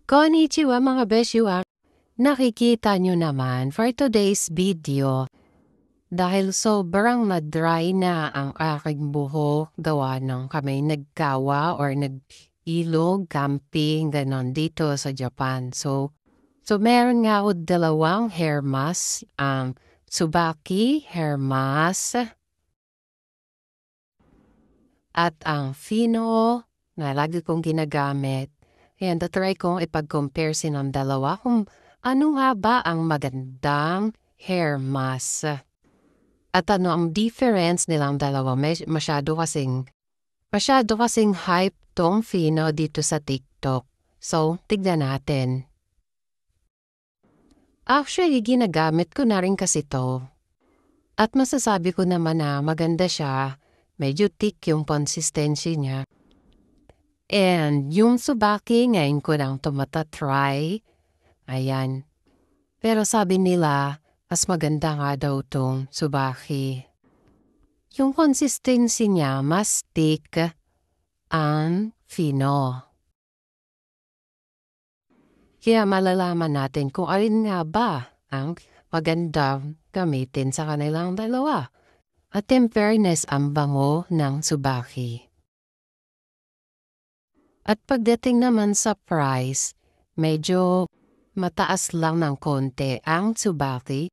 Konnichiwa mga beshiwa. Nakikita nyo naman for today's video. Dahil sobrang na-dry na ang aking buhok, gawa ng kami nagkawa or nag-ilog, camping, ganon dito sa Japan. So meron nga ako dalawang hair mask, ang Tsubaki hair mask at ang Fino na lagi kong ginagamit. Ayan, tatry kong ipag-compare silang dalawa kung ano nga ba ang magandang hair mask. At ano ang difference nilang dalawa. Masyado kasing hype tong Fino dito sa TikTok. So, tignan natin. Actually, ginagamit ko na rin kasi to. At masasabi ko naman na maganda siya. Medyo thick yung consistency niya. And yung Tsubaki, ngayon ko lang tumata-try. Ayan. Pero sabi nila, mas maganda nga daw tong Tsubaki. Yung consistency niya, mas thick ang Fino. Kaya malalaman natin kung alin nga ba ang magandang gamitin sa kanilang dalawa. At in fairness, ang bango ng Tsubaki. At pagdating naman sa price, medyo mataas lang ng konti ang Tsubaki.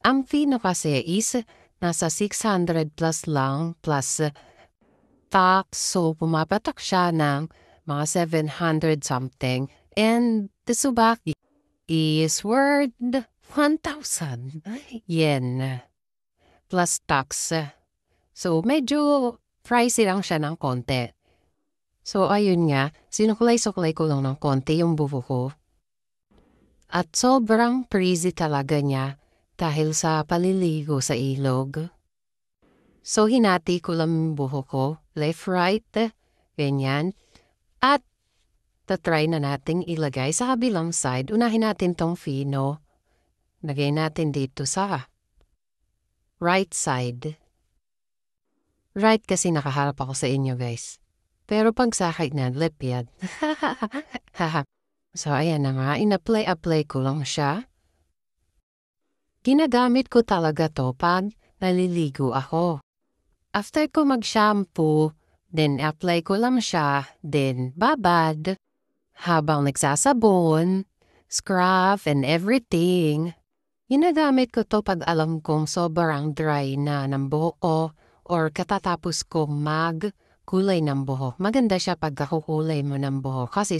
Ang Fino kasi is nasa 600 plus lang plus tax. So pumapatak siya ng mga 700 something. And the Tsubaki is worth 1,000 yen plus tax. So medyo pricey lang siya ng konti. So ayun nga, sinuklay-suklay ko lang ng konti yung buhok ko. At sobrang frizzy talaga niya dahil sa paliligo sa ilog. So hinati ko lang yung buhok ko, left, right, ganyan. At tatry na nating ilagay sa kabilang side. Unahin natin tong Fino. Lagay natin dito sa right side. Right kasi nakaharap ako sa inyo guys. Pero pag sa akin na left yan. So ayan na nga, in-apply ko lang siya. Ginagamit ko talaga to pag naliligo ako. After ko mag-shampoo, then apply ko lang siya, then babad. Habang nagsasabon, scrub and everything. Ginagamit ko to pag alam kong sobrang dry na ng buhok ko or katatapos kong magkulay ng buhok. Maganda siya pag kakukulay mo ng buhok kasi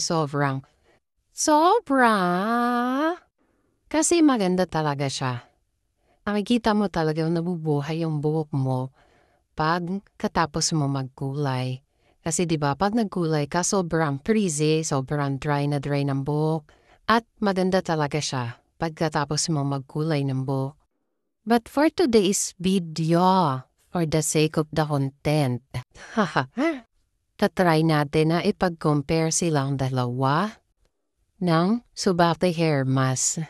kasi maganda talaga siya. Nakikita mo talaga nabubuhay yung buhok mo pag katapos mo magkulay. Kasi diba pag nagkulay ka sobrang frizzy, sobrang dry ng buhok at maganda talaga siya pagkatapos mo magkulay ng buhok. But for today's video, for the sake of the content, tatry natin na ipag-compare silang dalawa ng Tsubaki hair mask.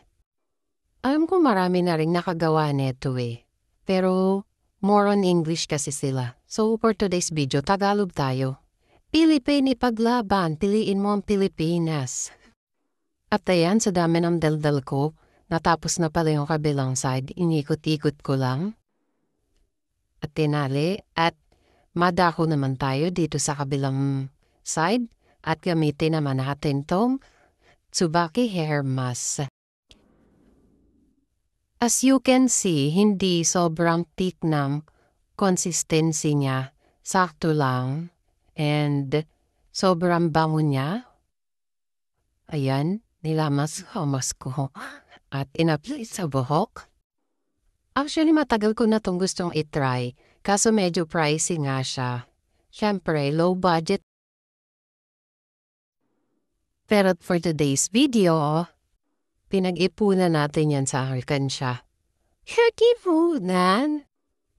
Alam ko marami na rin nakagawa neto pero more on English kasi sila. So for today's video, Tagalog tayo. Pilipin ipaglaban, piliin mo ang Pilipinas. At ayan, sa dami ng daldal ko, natapos na pala yung kabilang side, inikot-ikot ko lang. At tinali, at madako naman tayo dito sa kabilang side, at gamitin naman natin tong Tsubaki hair mask. As you can see, hindi sobrang thick ng consistency niya, sakto lang, and sobrang bango niya. Ayan. Nilamas ko at in-apply sa buhok. Actually, matagal ko na itong gustong itry. Kaso medyo pricey nga siya. Siyempre, low budget. Pero for today's video, pinag-ipunan natin yan sa alkansya. Pinag-ipunan?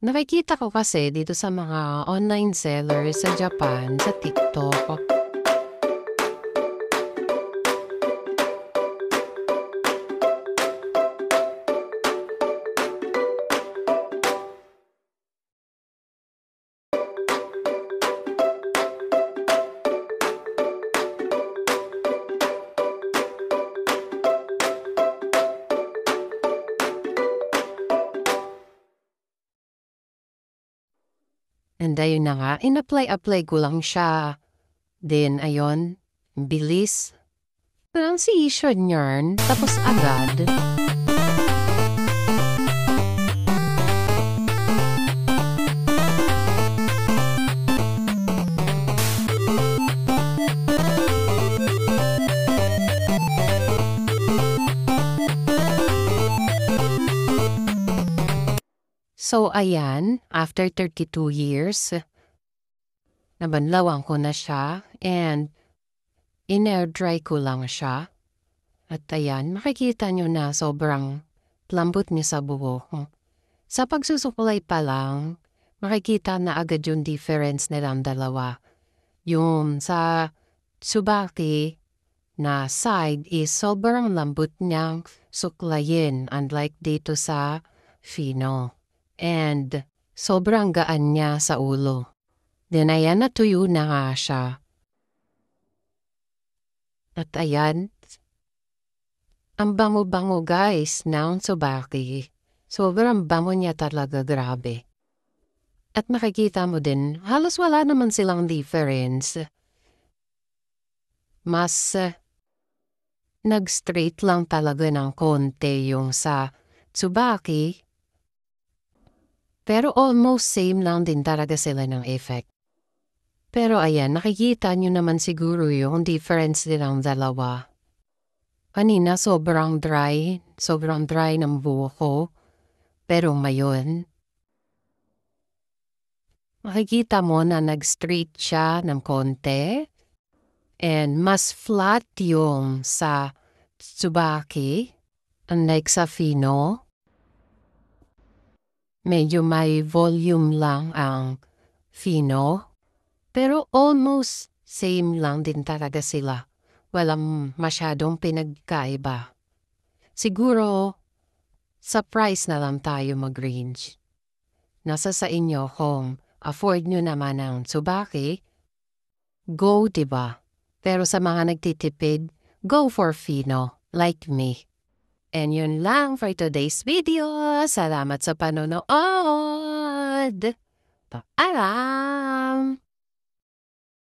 Nakikita ko kasi dito sa mga online sellers sa Japan, sa TikTok. And ayun na nga, in-apply ko lang siya. Then, ayun, bilis. Pronunciation yarn, tapos agad. So, ayan, after 32 years, nabanlawan ko na siya and in-air dry ko lang siya. At ayan, makikita nyo na sobrang lambot niya sa buhok. Sa pagsusukulay pa lang, makikita na agad yung difference nilang dalawa. Yung sa Tsubaki na side is sobrang lambot niyang suklayin unlike dito sa Fino. And sobrang gaan niya sa ulo. Then ayan, natuyo na nga siya. At ayan, ang bango-bango guys ng Tsubaki. Sobrang bango niya talaga, grabe. At makikita mo din, halos wala naman silang difference. Mas nag-straight lang talaga ng konti yung sa Tsubaki. Pero almost same lang din talaga sila ng effect. Pero ayan, nakikita nyo naman siguro yung difference nilang dalawa. Kanina sobrang dry ng buhok ko. Pero ngayon, makikita mo na nag-straight siya ng konti. And mas flat yung sa Tsubaki, unlike sa Fino. Medyo may volume lang ang Fino. Pero almost same lang din talaga sila. Walang masyadong pinagkaiba. Siguro, sa price na lang tayo mag-range. Nasa sa inyo kung afford nyo naman ang Tsubaki, go, diba? Pero sa mga nagtitipid, go for Fino, like me. And yun lang for today's video. Salamat sa panonood. Paalam!